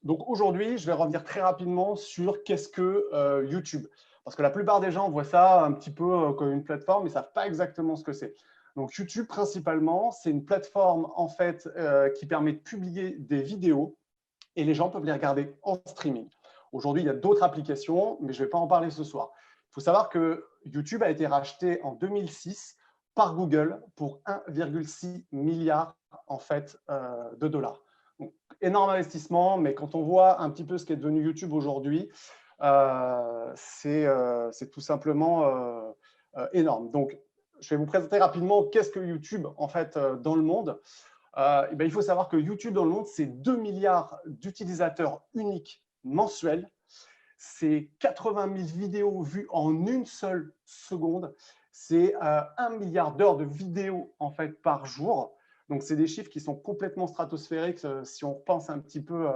Donc aujourd'hui, je vais revenir très rapidement sur qu'est-ce que YouTube. Parce que la plupart des gens voient ça un petit peu comme une plateforme, mais ne savent pas exactement ce que c'est. Donc YouTube, principalement, c'est une plateforme en fait qui permet de publier des vidéos et les gens peuvent les regarder en streaming. Aujourd'hui, il y a d'autres applications, mais je ne vais pas en parler ce soir. Il faut savoir que YouTube a été racheté en 2006 par Google pour 1,6 milliard en fait, de dollars. Donc, énorme investissement, mais quand on voit un petit peu ce qu'est devenu YouTube aujourd'hui, c'est tout simplement énorme. Donc, je vais vous présenter rapidement qu'est-ce que YouTube en fait dans le monde. Il faut savoir que YouTube dans le monde, c'est 2 milliards d'utilisateurs uniques mensuels. C'est 80 000 vidéos vues en une seule seconde. C'est 1 milliard d'heures de vidéos en fait, par jour. Donc, c'est des chiffres qui sont complètement stratosphériques si on repense un petit peu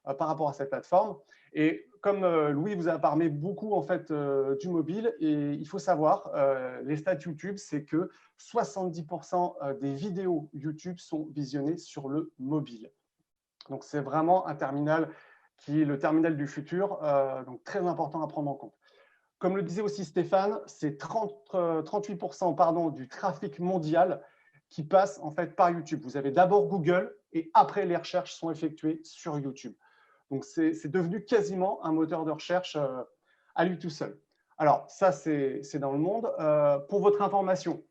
par rapport à cette plateforme. Et comme Louis vous a parlé beaucoup en fait, du mobile, et il faut savoir, les stats YouTube, c'est que 70% des vidéos YouTube sont visionnées sur le mobile. Donc, c'est vraiment un terminal qui est le terminal du futur, donc très important à prendre en compte. Comme le disait aussi Stéphane, c'est 38% pardon, du trafic mondial qui passe en fait par YouTube. Vous avez d'abord Google et après les recherches sont effectuées sur YouTube. Donc, c'est devenu quasiment un moteur de recherche à lui tout seul. Alors, ça, c'est dans le monde. Pour votre information,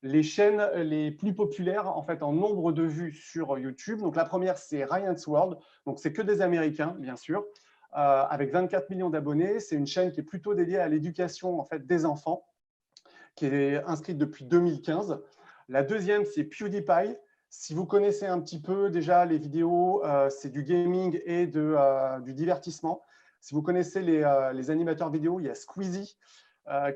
les chaînes les plus populaires en fait en nombre de vues sur YouTube. Donc, la première, c'est Ryan's World. Donc, c'est que des Américains, bien sûr, avec 24 millions d'abonnés. C'est une chaîne qui est plutôt dédiée à l'éducation en fait, des enfants, qui est inscrite depuis 2015. La deuxième, c'est PewDiePie. Si vous connaissez un petit peu déjà les vidéos, c'est du gaming et du divertissement. Si vous connaissez les animateurs vidéo, il y a Squeezie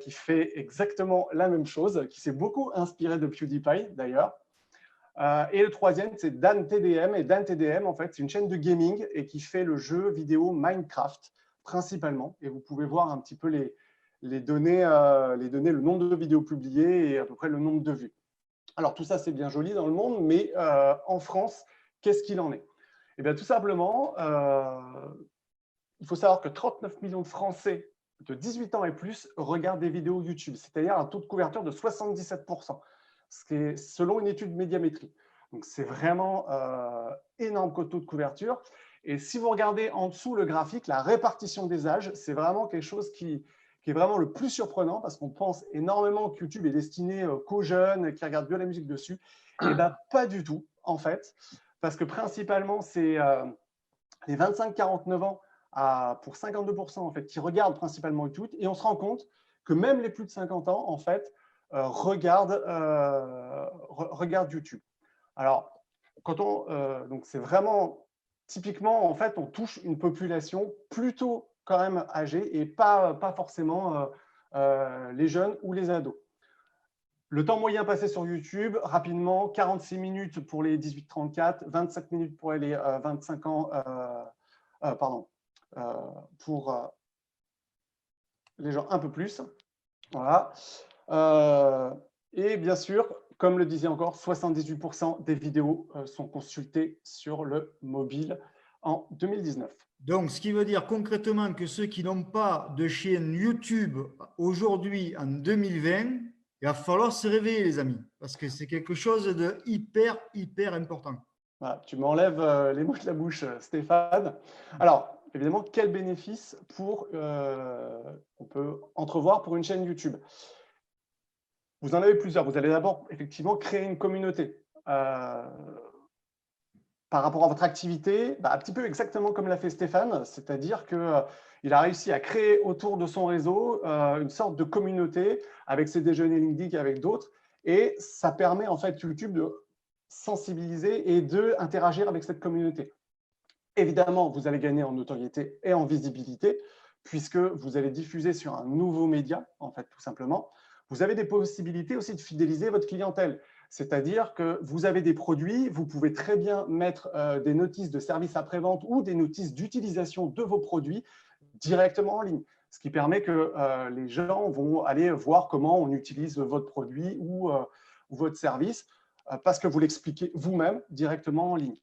qui fait exactement la même chose, qui s'est beaucoup inspiré de PewDiePie d'ailleurs. Et le troisième, c'est DanTDM. Et DanTDM, en fait, c'est une chaîne de gaming et qui fait le jeu vidéo Minecraft principalement. Et vous pouvez voir un petit peu les données, le nombre de vidéos publiées et à peu près le nombre de vues. Alors, tout ça, c'est bien joli dans le monde, mais en France, qu'est-ce qu'il en est? Eh bien, tout simplement, il faut savoir que 39 millions de Français de 18 ans et plus regardent des vidéos YouTube, c'est-à-dire un taux de couverture de 77%, ce qui est selon une étude Médiamétrie. Donc, c'est vraiment énorme taux de couverture. Et si vous regardez en dessous le graphique, la répartition des âges, c'est vraiment quelque chose qui est vraiment le plus surprenant parce qu'on pense énormément que YouTube est destiné qu'aux jeunes qui regardent bien la musique dessus. Et bien, pas du tout, en fait, parce que principalement, c'est les 25-49 ans pour 52% en fait, qui regardent principalement YouTube. Et on se rend compte que même les plus de 50 ans, en fait, regardent YouTube. Alors, donc c'est vraiment typiquement, en fait, on touche une population plutôt quand même âgée et pas forcément les jeunes ou les ados. Le temps moyen passé sur YouTube, rapidement, 46 minutes pour les 18-34, 27 minutes pour les 25 ans, pour les gens un peu plus. Voilà. Et bien sûr, comme le disait encore, 78% des vidéos sont consultées sur le mobile en 2019. Donc, ce qui veut dire concrètement que ceux qui n'ont pas de chaîne YouTube aujourd'hui en 2020, il va falloir se réveiller, les amis, parce que c'est quelque chose de hyper, hyper important. Voilà, tu m'enlèves les mots de la bouche, Stéphane. Alors, évidemment, quel bénéfice on peut entrevoir pour une chaîne YouTube? Vous en avez plusieurs. Vous allez d'abord, effectivement, créer une communauté. Par rapport à votre activité, un petit peu exactement comme l'a fait Stéphane, c'est-à-dire qu'il a réussi à créer autour de son réseau une sorte de communauté avec ses déjeuners LinkedIn, avec d'autres, et ça permet en fait YouTube de sensibiliser et d'interagir avec cette communauté. Évidemment, vous allez gagner en notoriété et en visibilité, puisque vous allez diffuser sur un nouveau média, en fait, tout simplement. Vous avez des possibilités aussi de fidéliser votre clientèle. C'est-à-dire que vous avez des produits, vous pouvez très bien mettre des notices de service après-vente ou des notices d'utilisation de vos produits directement en ligne, ce qui permet que les gens vont aller voir comment on utilise votre produit ou votre service parce que vous l'expliquez vous-même directement en ligne.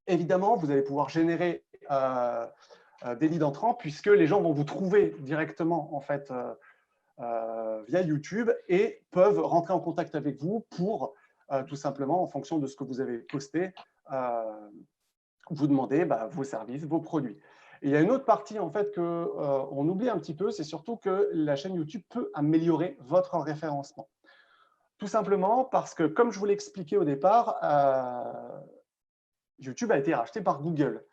Évidemment, vous allez pouvoir générer des leads entrants, puisque les gens vont vous trouver directement en fait via YouTube et peuvent rentrer en contact avec vous pour tout simplement, en fonction de ce que vous avez posté, vous demander vos services, vos produits. Et il y a une autre partie en fait qu'on oublie un petit peu, c'est surtout que la chaîne YouTube peut améliorer votre référencement. Tout simplement parce que, comme je vous l'ai expliqué au départ, YouTube a été racheté par Google.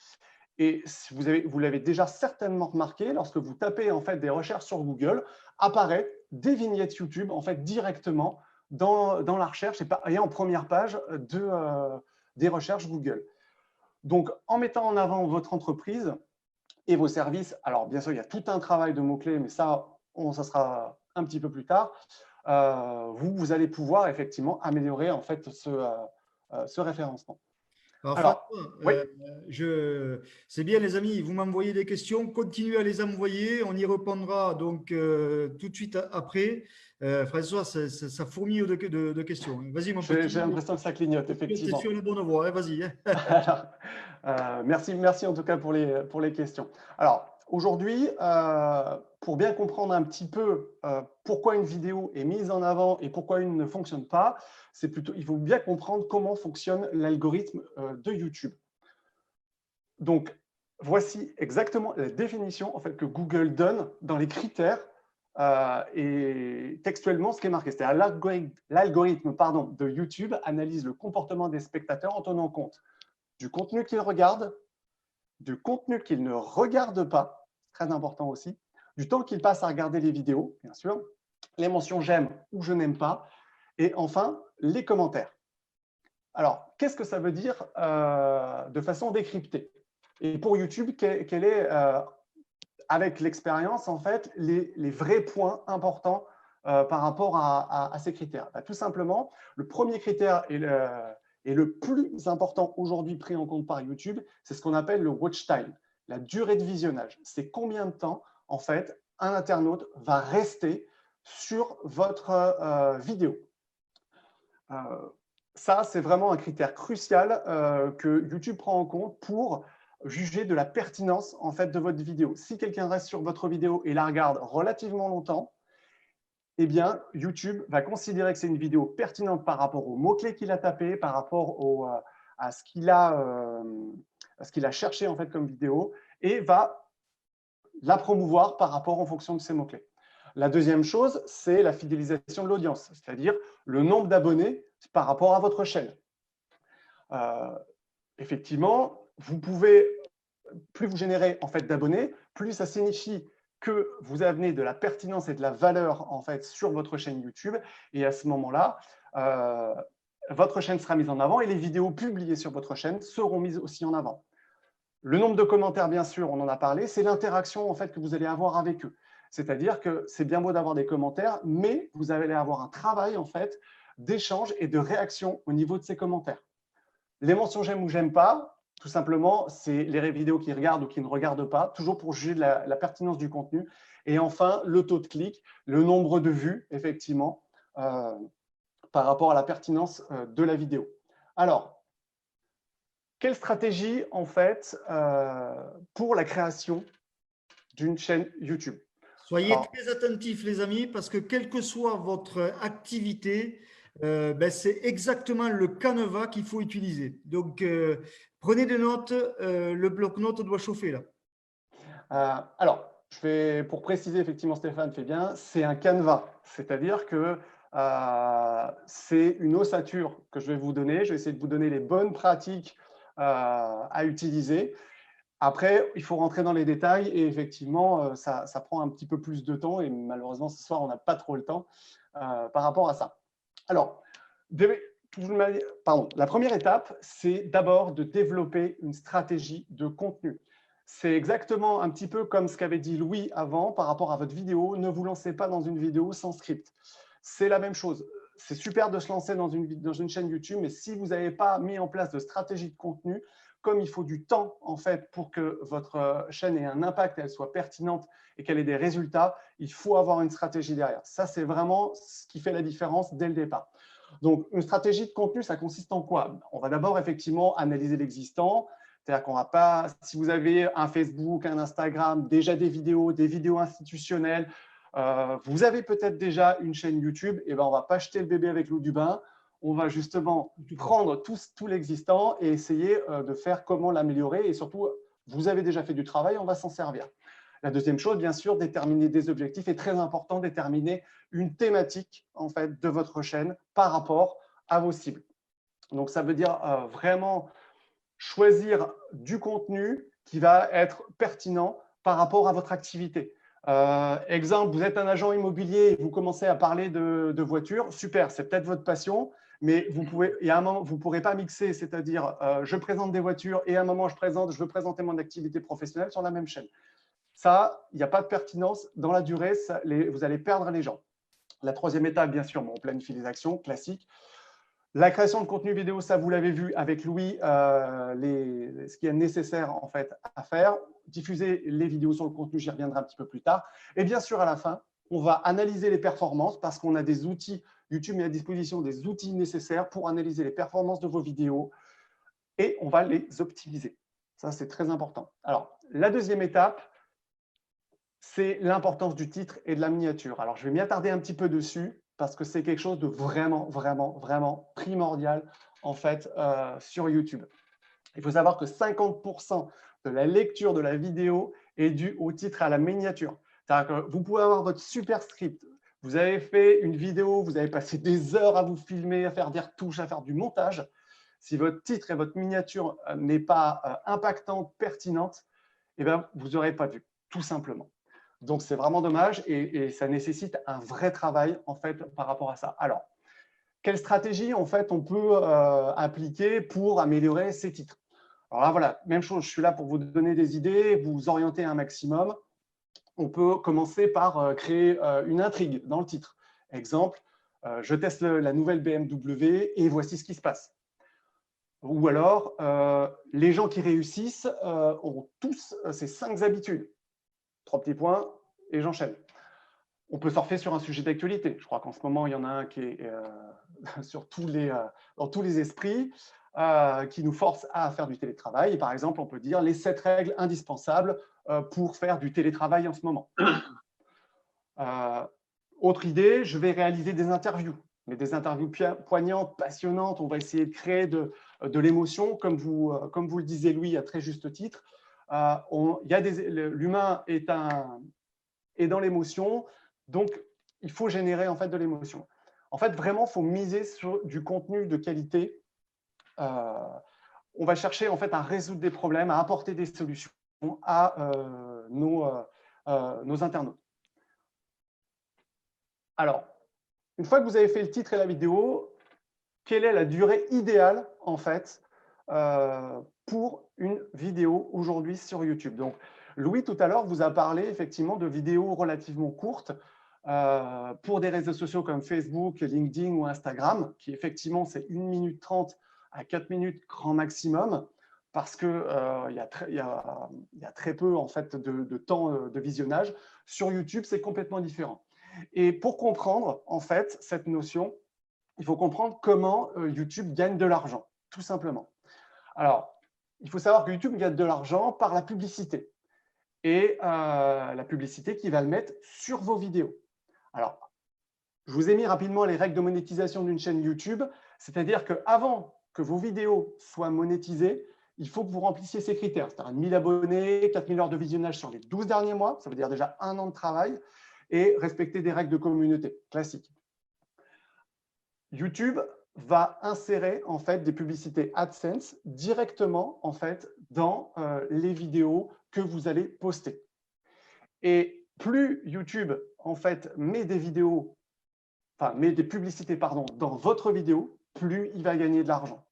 Et vous l'avez déjà certainement remarqué, lorsque vous tapez en fait des recherches sur Google, apparaissent des vignettes YouTube en fait directement dans la recherche et en première page des recherches Google. Donc, en mettant en avant votre entreprise et vos services, alors bien sûr, il y a tout un travail de mots-clés, mais ça sera un petit peu plus tard, vous allez pouvoir effectivement améliorer en fait ce référencement. Alors, Alors, François, oui, c'est bien les amis, vous m'envoyez des questions, continuez à les envoyer, on y répondra donc tout de suite après. François, ça fourmille de questions. Vas-y mon j'ai petit, l'impression que ça clignote, tu es effectivement. sur la bonne voie, hein, vas-y. Hein. Alors, merci en tout cas pour les questions. Alors, aujourd'hui, pour bien comprendre un petit peu pourquoi une vidéo est mise en avant et pourquoi une ne fonctionne pas, il faut bien comprendre comment fonctionne l'algorithme de YouTube. Donc, voici exactement la définition en fait, que Google donne dans les critères et textuellement ce qui est marqué. C'est-à-dire l'algorithme de YouTube analyse le comportement des spectateurs en tenant compte du contenu qu'ils regardent, du contenu qu'ils ne regardent pas, très important aussi, du temps qu'ils passent à regarder les vidéos, bien sûr, les mentions j'aime ou je n'aime pas, et enfin, les commentaires. Alors, qu'est-ce que ça veut dire de façon décryptée? Et pour YouTube, quel est, avec l'expérience, en fait, les vrais points importants par rapport à ces critères? Tout simplement, le premier critère et le plus important aujourd'hui pris en compte par YouTube, c'est ce qu'on appelle le watch time, la durée de visionnage. C'est combien de temps, en fait, un internaute va rester sur votre vidéo. Ça, c'est vraiment un critère crucial que YouTube prend en compte pour juger de la pertinence en fait, de votre vidéo. Si quelqu'un reste sur votre vidéo et la regarde relativement longtemps, eh bien, YouTube va considérer que c'est une vidéo pertinente par rapport aux mots-clés qu'il a tapés, par rapport à ce qu'il a cherché en fait, comme vidéo, et va la promouvoir par rapport en fonction de ces mots-clés. La deuxième chose, c'est la fidélisation de l'audience, c'est-à-dire le nombre d'abonnés par rapport à votre chaîne. Effectivement, plus vous générez en fait d'abonnés, plus ça signifie que vous amenez de la pertinence et de la valeur en fait sur votre chaîne YouTube. Et à ce moment-là, votre chaîne sera mise en avant et les vidéos publiées sur votre chaîne seront mises aussi en avant. Le nombre de commentaires, bien sûr, on en a parlé, c'est l'interaction en fait que vous allez avoir avec eux. C'est-à-dire que c'est bien beau d'avoir des commentaires, mais vous allez avoir un travail en fait d'échange et de réaction au niveau de ces commentaires. Les mentions j'aime ou j'aime pas, tout simplement, c'est les vidéos qu'ils regardent ou qu'ils ne regardent pas, toujours pour juger de la pertinence du contenu. Et enfin, le taux de clic, le nombre de vues, effectivement, par rapport à la pertinence de la vidéo. Alors, quelle stratégie, en fait, pour la création d'une chaîne YouTube? Soyez très attentifs, les amis, parce que quelle que soit votre activité, c'est exactement le canevas qu'il faut utiliser. Donc, prenez des notes, le bloc-notes doit chauffer là. Alors, pour préciser, effectivement, Stéphane fait bien, c'est un canevas, c'est-à-dire que c'est une ossature que je vais vous donner. Je vais essayer de vous donner les bonnes pratiques à utiliser. Après, il faut rentrer dans les détails et effectivement, ça prend un petit peu plus de temps et malheureusement, ce soir, on n'a pas trop le temps par rapport à ça. Alors, la première étape, c'est d'abord de développer une stratégie de contenu. C'est exactement un petit peu comme ce qu'avait dit Louis avant par rapport à votre vidéo. Ne vous lancez pas dans une vidéo sans script. C'est la même chose. C'est super de se lancer dans une chaîne YouTube, mais si vous n'avez pas mis en place de stratégie de contenu, comme il faut du temps en fait pour que votre chaîne ait un impact, elle soit pertinente et qu'elle ait des résultats, il faut avoir une stratégie derrière. Ça, c'est vraiment ce qui fait la différence dès le départ. Donc, une stratégie de contenu, ça consiste en quoi? On va d'abord effectivement analyser l'existant, C'est-à-dire qu'on va pas, si vous avez un Facebook, un Instagram, déjà des vidéos institutionnelles, vous avez peut-être déjà une chaîne YouTube, et ben on ne va pas jeter le bébé avec l'eau du bain. On va justement prendre tout l'existant et essayer de faire comment l'améliorer. Et surtout, vous avez déjà fait du travail, on va s'en servir. La deuxième chose, bien sûr, déterminer des objectifs. Est très important, déterminer une thématique en fait, de votre chaîne par rapport à vos cibles. Donc, ça veut dire vraiment choisir du contenu qui va être pertinent par rapport à votre activité. Exemple, vous êtes un agent immobilier et vous commencez à parler de voitures. Super, c'est peut-être votre passion, mais vous ne pourrez pas mixer, c'est-à-dire je présente des voitures et à un moment je veux présenter mon activité professionnelle sur la même chaîne. Ça, il n'y a pas de pertinence. Dans la durée, vous allez perdre les gens. La troisième étape, bien sûr, on planifie les actions classiques. La création de contenu vidéo, ça, vous l'avez vu avec Louis, ce qui est nécessaire en fait à faire. Diffuser les vidéos sur le contenu, j'y reviendrai un petit peu plus tard. Et bien sûr, à la fin, on va analyser les performances parce qu'on a des outils, YouTube met à disposition des outils nécessaires pour analyser les performances de vos vidéos et on va les optimiser. Ça, c'est très important. Alors, la deuxième étape, c'est l'importance du titre et de la miniature. Alors, je vais m'y attarder un petit peu dessus parce que c'est quelque chose de vraiment, vraiment, vraiment primordial en fait sur YouTube. Il faut savoir que 50% de la lecture de la vidéo est due au titre et à la miniature. C'est-à-dire que vous pouvez avoir votre super script, vous avez fait une vidéo, vous avez passé des heures à vous filmer, à faire des retouches, à faire du montage. Si votre titre et votre miniature n'est pas impactante, pertinente, eh bien, vous n'aurez pas vu, tout simplement. Donc, c'est vraiment dommage et ça nécessite un vrai travail en fait par rapport à ça. Alors, quelle stratégie en fait on peut appliquer pour améliorer ces titres? Alors là, voilà, même chose, je suis là pour vous donner des idées, vous orienter un maximum. On peut commencer par créer une intrigue dans le titre. Exemple, je teste la nouvelle BMW et voici ce qui se passe. Ou alors, les gens qui réussissent ont tous ces 5 habitudes. 3 petits points et j'enchaîne. On peut surfer sur un sujet d'actualité. Je crois qu'en ce moment, il y en a un qui est dans tous les esprits, qui nous force à faire du télétravail. Et par exemple, on peut dire les 7 règles indispensables pour faire du télétravail en ce moment. Autre idée, je vais réaliser des interviews, mais des interviews poignantes, passionnantes. On va essayer de créer de l'émotion, comme vous le disiez, Louis, à très juste titre. L'humain est dans l'émotion, donc il faut générer en fait de l'émotion. En fait, vraiment, il faut miser sur du contenu de qualité. On va chercher en fait à résoudre des problèmes, à apporter des solutions à nos internautes. Alors, une fois que vous avez fait le titre et la vidéo, quelle est la durée idéale en fait pour une vidéo aujourd'hui sur YouTube? Donc, Louis, tout à l'heure, vous a parlé effectivement de vidéos relativement courtes pour des réseaux sociaux comme Facebook, LinkedIn ou Instagram, qui effectivement, c'est 1 minute 30 à 4 minutes grand maximum, parce qu'il y a très peu en fait, de temps de visionnage. Sur YouTube, c'est complètement différent. Et pour comprendre en fait cette notion, il faut comprendre comment YouTube gagne de l'argent, tout simplement. Alors, il faut savoir que YouTube gagne de l'argent par la publicité. Et la publicité qui va le mettre sur vos vidéos. Alors, je vous ai mis rapidement les règles de monétisation d'une chaîne YouTube, c'est-à-dire qu'avant que vos vidéos soient monétisées, il faut que vous remplissiez ces critères, c'est-à-dire 1000 abonnés, 4000 heures de visionnage sur les 12 derniers mois, ça veut dire déjà 1 an de travail, et respecter des règles de communauté classiques. YouTube va insérer en fait des publicités AdSense directement en fait dans les vidéos que vous allez poster. Et plus YouTube en fait met des publicités dans votre vidéo, plus il va gagner de l'argent.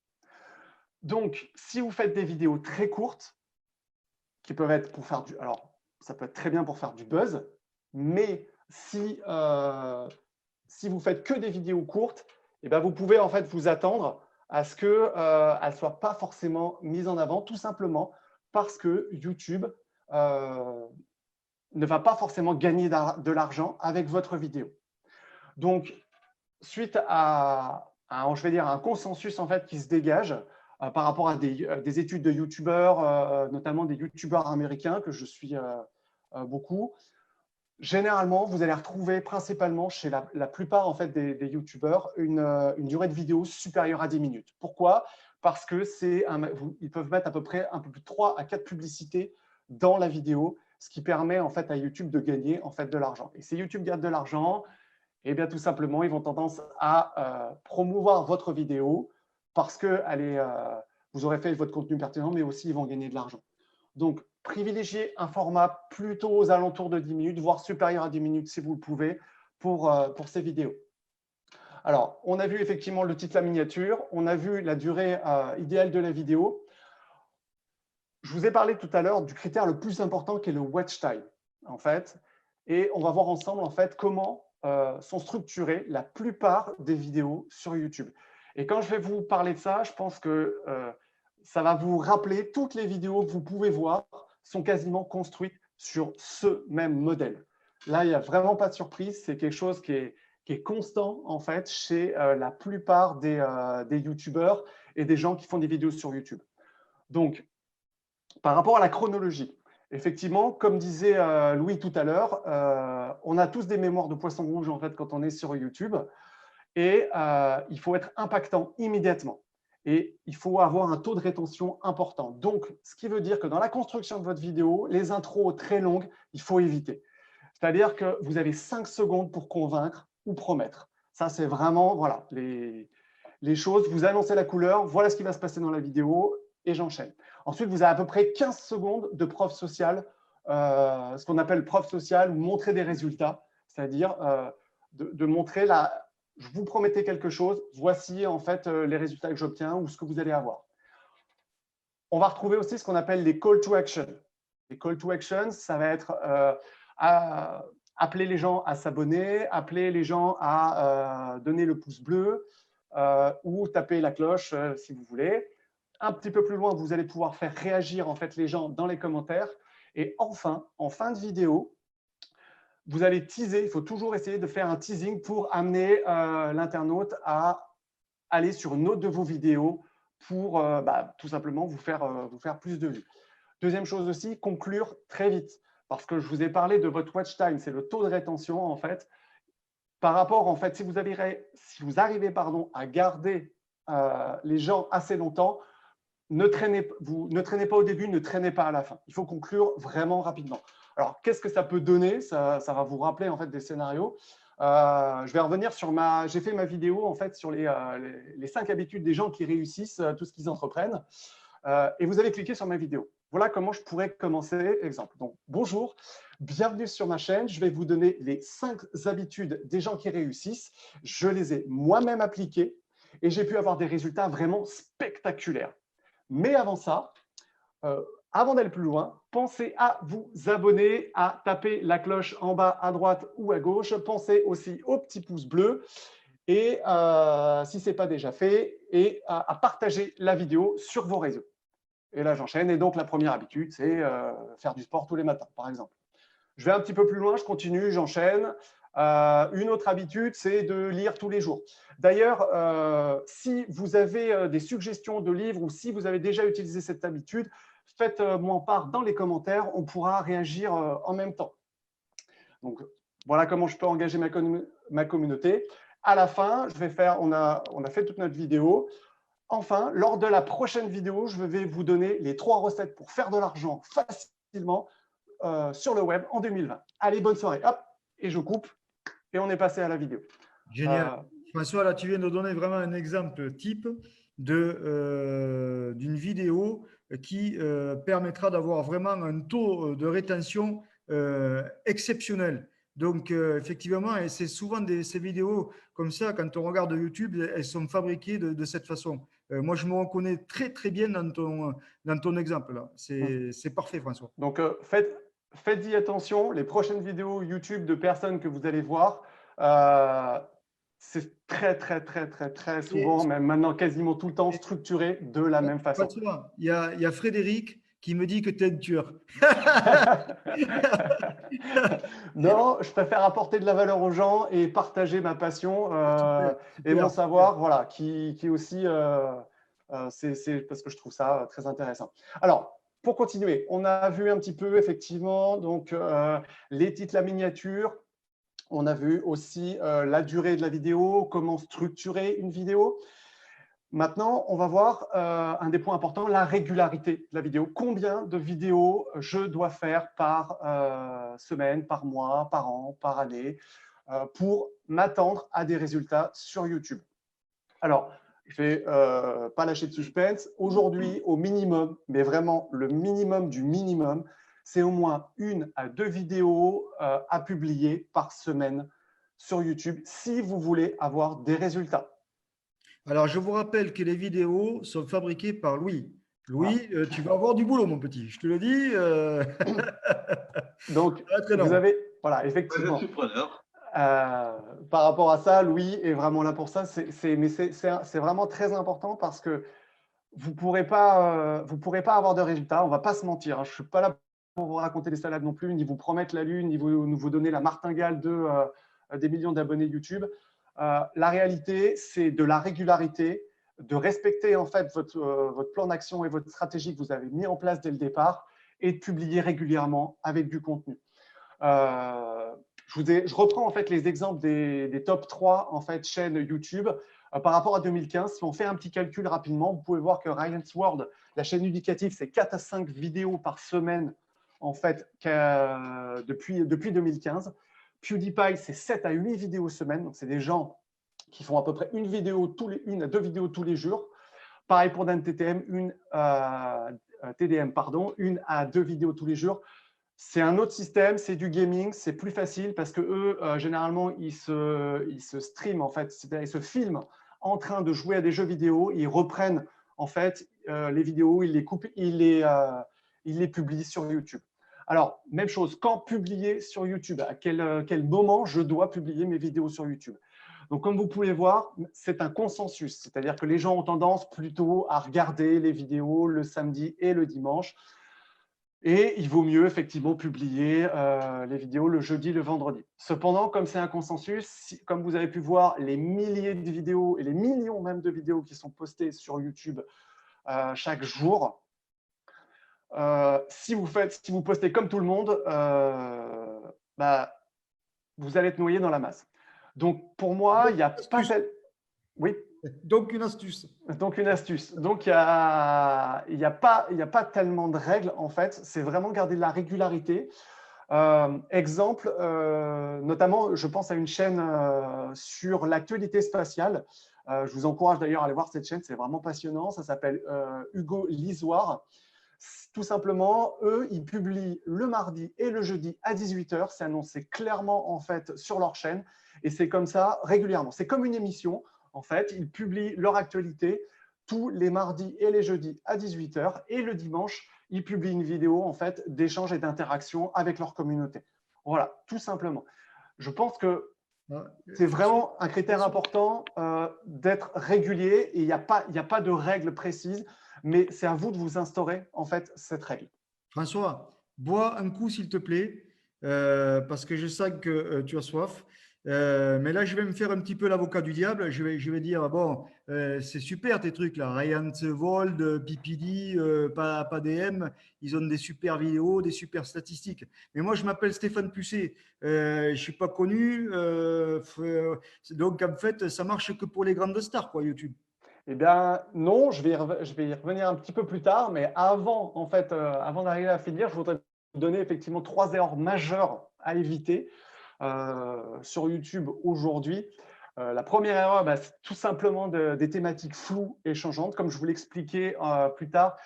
Donc, si vous faites des vidéos très courtes, qui peuvent être pour faire ça peut être très bien pour faire du buzz, mais si vous faites que des vidéos courtes, eh bien, vous pouvez en fait vous attendre à ce qu'elles ne soient pas forcément mises en avant, tout simplement parce que YouTube ne va pas forcément gagner de l'argent avec votre vidéo. Donc, suite à un consensus en fait qui se dégage, par rapport à des études de YouTubeurs, notamment des YouTubeurs américains que je suis beaucoup. Généralement, vous allez retrouver principalement chez la plupart en fait, des YouTubeurs une durée de vidéo supérieure à 10 minutes. Pourquoi? Parce que ils peuvent mettre à peu près un peu plus de 3 à 4 publicités dans la vidéo, ce qui permet en fait, à YouTube de gagner en fait, de l'argent. Et si YouTube gagne de l'argent, eh bien, tout simplement, ils vont tendance à promouvoir votre vidéo parce que vous aurez fait votre contenu pertinent, mais aussi ils vont gagner de l'argent. Donc, privilégiez un format plutôt aux alentours de 10 minutes, voire supérieur à 10 minutes si vous le pouvez, pour ces vidéos. Alors, on a vu effectivement le titre, la miniature, on a vu la durée idéale de la vidéo. Je vous ai parlé tout à l'heure du critère le plus important qui est le watch time, en fait. Et on va voir ensemble, en fait, comment sont structurées la plupart des vidéos sur YouTube. Et quand je vais vous parler de ça, je pense que ça va vous rappeler toutes les vidéos que vous pouvez voir sont quasiment construites sur ce même modèle. Là, il n'y a vraiment pas de surprise. C'est quelque chose qui est constant, en fait, chez la plupart des YouTubeurs et des gens qui font des vidéos sur YouTube. Donc, par rapport à la chronologie, effectivement, comme disait Louis tout à l'heure, on a tous des mémoires de poisson rouge en fait, quand on est sur YouTube et il faut être impactant immédiatement et il faut avoir un taux de rétention important. Donc, ce qui veut dire que dans la construction de votre vidéo, les intros très longues, il faut éviter. C'est-à-dire que vous avez 5 secondes pour convaincre ou promettre. Ça, c'est vraiment voilà, les choses. Vous annoncez la couleur, voilà ce qui va se passer dans la vidéo et j'enchaîne. Ensuite, vous avez à peu près 15 secondes de preuve sociale, ce qu'on appelle preuve sociale ou montrer des résultats, c'est-à-dire de montrer je vous promettais quelque chose, voici en fait les résultats que j'obtiens ou ce que vous allez avoir. On va retrouver aussi ce qu'on appelle les call to action. Les call to action, ça va être appeler les gens à s'abonner, appeler les gens à donner le pouce bleu ou taper la cloche si vous voulez. Un petit peu plus loin, vous allez pouvoir faire réagir en fait les gens dans les commentaires. Et enfin, en fin de vidéo, vous allez teaser. Il faut toujours essayer de faire un teasing pour amener l'internaute à aller sur une autre de vos vidéos pour tout simplement vous faire plus de vues. Deuxième chose aussi, conclure très vite. Parce que je vous ai parlé de votre watch time, c'est le taux de rétention en fait. Par rapport, en fait, si vous arrivez à garder les gens assez longtemps, ne traînez pas au début, ne traînez pas à la fin. Il faut conclure vraiment rapidement. Alors, qu'est-ce que ça peut donner? Ça va vous rappeler en fait des scénarios. Je vais revenir sur j'ai fait ma vidéo en fait sur les 5 habitudes des gens qui réussissent tout ce qu'ils entreprennent. Et vous avez cliqué sur ma vidéo. Voilà comment je pourrais commencer. Exemple. Donc, bonjour, bienvenue sur ma chaîne. Je vais vous donner les 5 habitudes des gens qui réussissent. Je les ai moi-même appliquées et j'ai pu avoir des résultats vraiment spectaculaires. Mais avant ça, avant d'aller plus loin, pensez à vous abonner, à taper la cloche en bas à droite ou à gauche. Pensez aussi au petit pouce bleu et si ce n'est pas déjà fait, et à partager la vidéo sur vos réseaux. Et là, j'enchaîne. Et donc, la première habitude, c'est faire du sport tous les matins, par exemple. Je vais un petit peu plus loin, je continue, j'enchaîne. Une autre habitude, c'est de lire tous les jours. D'ailleurs, si vous avez des suggestions de livres ou si vous avez déjà utilisé cette habitude, faites-moi part dans les commentaires, on pourra réagir en même temps. Donc, voilà comment je peux engager ma communauté. À la fin, on a fait toute notre vidéo. Enfin, lors de la prochaine vidéo, je vais vous donner les 3 recettes pour faire de l'argent facilement sur le web en 2020. Allez, bonne soirée. Hop, et je coupe. Et on est passé à la vidéo. Génial. François, là, tu viens de donner vraiment un exemple type d'une vidéo qui permettra d'avoir vraiment un taux de rétention exceptionnel. Donc, effectivement, et c'est souvent ces vidéos comme ça, quand on regarde YouTube, elles sont fabriquées de cette façon. Moi, je me reconnais très, très bien dans ton exemple. Là. C'est parfait, François. Donc, faites-y attention. Les prochaines vidéos YouTube de personnes que vous allez voir, c'est très, très, très, très, très souvent, même maintenant quasiment tout le temps, structuré de la même façon. Il y a Frédéric qui me dit que tu es un tueur. Non, je préfère apporter de la valeur aux gens et partager ma passion Super, et mon savoir, voilà, qui est aussi C'est parce que je trouve ça très intéressant. Alors, pour continuer, on a vu un petit peu effectivement donc, les titres, la miniature. On a vu aussi la durée de la vidéo, comment structurer une vidéo. Maintenant, on va voir un des points importants, la régularité de la vidéo. Combien de vidéos je dois faire par semaine, par mois, par an, par année pour m'attendre à des résultats sur YouTube. Alors, je ne vais pas lâcher de suspense. Aujourd'hui, au minimum, mais vraiment le minimum du minimum, c'est au moins 1 à 2 vidéos à publier par semaine sur YouTube si vous voulez avoir des résultats. Alors, je vous rappelle que les vidéos sont fabriquées par Louis. Louis, Voilà. tu vas avoir du boulot, mon petit. Je te le dis. Donc, Très vous long. avez, voilà, Je effectivement, suis preneur. par rapport à ça, Louis est vraiment là pour ça. Mais c'est vraiment très important parce que vous ne pourrez pas avoir de résultats. On ne va pas se mentir, hein. Je ne suis pas là pour vous raconter des salades non plus, ni vous promettre la lune, ni vous donner la martingale des millions d'abonnés YouTube. La réalité, c'est de la régularité, de respecter en fait votre plan d'action et votre stratégie que vous avez mis en place dès le départ et de publier régulièrement avec du contenu. Je reprends en fait les exemples des top 3 en fait, chaînes YouTube. Par rapport à 2015, si on fait un petit calcul rapidement, vous pouvez voir que Ryan's World, la chaîne éducative, c'est 4 à 5 vidéos par semaine en fait, depuis 2015. PewDiePie, c'est 7 à 8 vidéos semaine. Donc, c'est des gens qui font à peu près 1 à 2 vidéos tous les jours. Pareil pour Dan TDM, 1 à 2 vidéos tous les jours. C'est un autre système, c'est du gaming, c'est plus facile parce que eux, généralement, ils se streament en fait, c'est-à-dire ils se filment en train de jouer à des jeux vidéo, ils reprennent en fait les vidéos, ils les coupent, ils les publient sur YouTube. Alors, même chose, quand publier sur YouTube, à quel moment je dois publier mes vidéos sur YouTube? Donc, comme vous pouvez voir, c'est un consensus, c'est-à-dire que les gens ont tendance plutôt à regarder les vidéos le samedi et le dimanche. Et il vaut mieux effectivement publier les vidéos le jeudi, le vendredi. Cependant, comme c'est un consensus, comme vous avez pu voir, les milliers de vidéos et les millions même de vidéos qui sont postées sur YouTube chaque jour, si vous postez comme tout le monde, vous allez être noyé dans la masse. Donc, pour moi, il n'y a pas tel… Oui. Donc, une astuce. Donc, une astuce. Donc, il n'y a pas tellement de règles, en fait. C'est vraiment garder de la régularité. Exemple, notamment, je pense à une chaîne sur l'actualité spatiale. Je vous encourage d'ailleurs à aller voir cette chaîne. C'est vraiment passionnant. Ça s'appelle Hugo Lisoire. Tout simplement, eux, ils publient le mardi et le jeudi à 18h. C'est annoncé clairement, en fait, sur leur chaîne. Et c'est comme ça régulièrement. C'est comme une émission. En fait, ils publient leur actualité tous les mardis et les jeudis à 18h et le dimanche, ils publient une vidéo en fait d'échange et d'interaction avec leur communauté. Voilà, tout simplement. Je pense que c'est vraiment un critère important d'être régulier et il n'y a pas de règle précise, mais c'est à vous de vous instaurer en fait cette règle. François, bois un coup s'il te plaît, parce que je sens que tu as soif. Mais là, je vais me faire un petit peu l'avocat du diable. Je vais dire, bon, c'est super tes trucs là. Ryan Sevold, PPD, pas DM, ils ont des super vidéos, des super statistiques. Mais moi, je m'appelle Stéphane Pusset. Je ne suis pas connu. Donc, en fait, ça marche que pour les grandes stars, quoi, YouTube. Eh bien, non, je vais y revenir un petit peu plus tard, mais avant, en fait, avant d'arriver à finir, je voudrais vous donner effectivement 3 erreurs majeures à éviter sur YouTube aujourd'hui. La première erreur, c'est tout simplement des thématiques floues et changeantes. Comme je vous l'expliquais plus tard,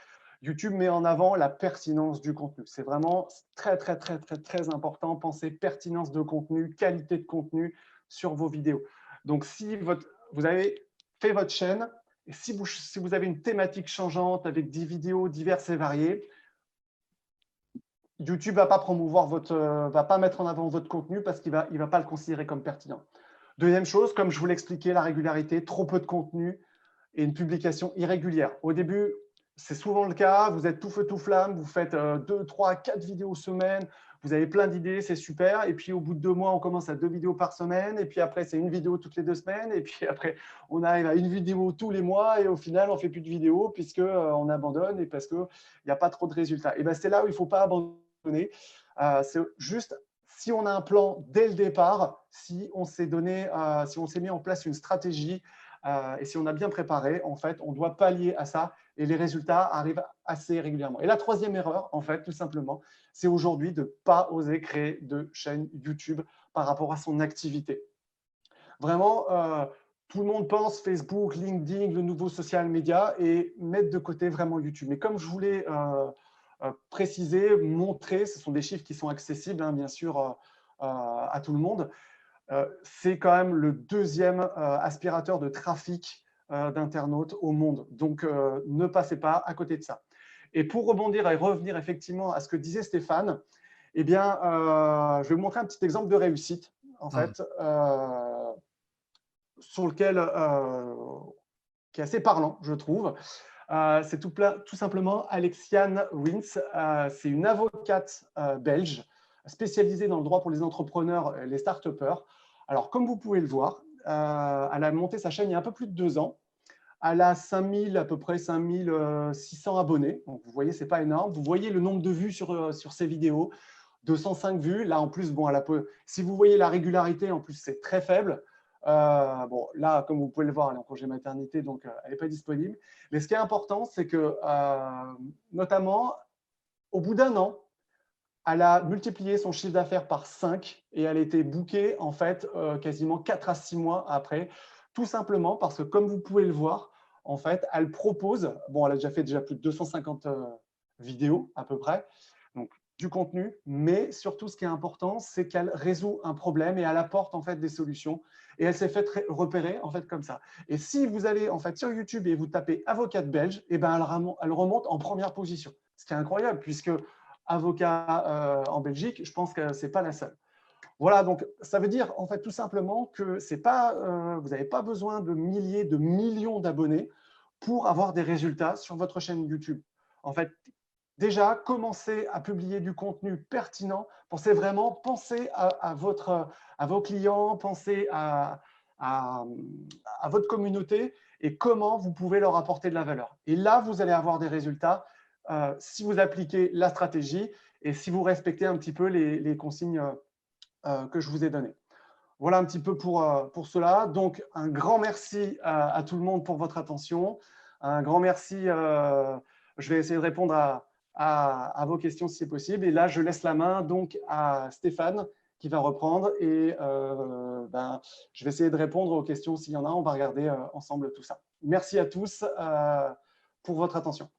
YouTube met en avant la pertinence du contenu. C'est vraiment très, très, très, très, très important. Pensez pertinence de contenu, qualité de contenu sur vos vidéos. Donc, si vous avez fait votre chaîne, et si vous avez une thématique changeante avec des vidéos diverses et variées, YouTube ne va pas mettre en avant votre contenu parce qu'il va pas le considérer comme pertinent. Deuxième chose, comme je vous l'expliquais, la régularité, trop peu de contenu et une publication irrégulière. Au début, c'est souvent le cas. Vous êtes tout feu, tout flamme. Vous faites 2, 3, 4 vidéos semaine. Vous avez plein d'idées, c'est super. Et puis, au bout de 2 mois, on commence à 2 vidéos par semaine. Et puis après, c'est une vidéo toutes les 2 semaines. Et puis après, on arrive à une vidéo tous les mois. Et au final, on ne fait plus de vidéos puisqu'on abandonne et parce qu'il n'y a pas trop de résultats. Et ben, c'est là où il ne faut pas abandonner. C'est juste, si on a un plan dès le départ, si on s'est mis en place une stratégie et si on a bien préparé, en fait, on doit pallier à ça et les résultats arrivent assez régulièrement. Et la troisième erreur, en fait, tout simplement, c'est aujourd'hui de ne pas oser créer de chaîne YouTube par rapport à son activité. Vraiment, tout le monde pense Facebook, LinkedIn, le nouveau social media et mettre de côté vraiment YouTube. Mais comme je voulais préciser, montrer, ce sont des chiffres qui sont accessibles, hein, bien sûr, à tout le monde. C'est quand même le deuxième aspirateur de trafic d'internautes au monde. Donc, ne passez pas à côté de ça. Et pour rebondir et revenir effectivement à ce que disait Stéphane, eh bien, je vais vous montrer un petit exemple de réussite, en fait, sur lequel, qui est assez parlant, je trouve. C'est tout simplement Alexiane Wins. C'est une avocate belge spécialisée dans le droit pour les entrepreneurs, les start-upers. Alors, comme vous pouvez le voir, elle a monté sa chaîne il y a un peu plus de 2 ans. Elle a 5000, à peu près 5600 abonnés. Donc, vous voyez, ce n'est pas énorme. Vous voyez le nombre de vues sur ses vidéos, 205 vues. Là, en plus, bon, si vous voyez la régularité, en plus, c'est très faible. Bon, là, comme vous pouvez le voir, elle est en congé maternité, donc elle n'est pas disponible. Mais ce qui est important, c'est que, notamment, au bout d'1 an, elle a multiplié son chiffre d'affaires par 5 et elle a été bookée, en fait, quasiment 4 à 6 mois après, tout simplement parce que, comme vous pouvez le voir, en fait, elle propose, bon, elle a déjà plus de 250 vidéos à peu près, donc du contenu, mais surtout, ce qui est important, c'est qu'elle résout un problème et elle apporte en fait des solutions. Et elle s'est fait repérer en fait comme ça. Et si vous allez en fait sur YouTube et vous tapez avocate belge, eh ben elle remonte en première position. Ce qui est incroyable puisque avocat en Belgique, je pense que c'est pas la seule. Voilà, donc ça veut dire en fait tout simplement que vous n'avez pas besoin de milliers, de millions d'abonnés pour avoir des résultats sur votre chaîne YouTube. En fait, déjà, commencez à publier du contenu pertinent. Pensez à vos clients, pensez à votre communauté et comment vous pouvez leur apporter de la valeur. Et là, vous allez avoir des résultats si vous appliquez la stratégie et si vous respectez un petit peu les consignes que je vous ai données. Voilà un petit peu pour cela. Donc, un grand merci à tout le monde pour votre attention. Un grand merci. Je vais essayer de répondre à vos questions si c'est possible. Et là, je laisse la main donc à Stéphane qui va reprendre. Et je vais essayer de répondre aux questions s'il y en a. On va regarder ensemble tout ça. Merci à tous pour votre attention.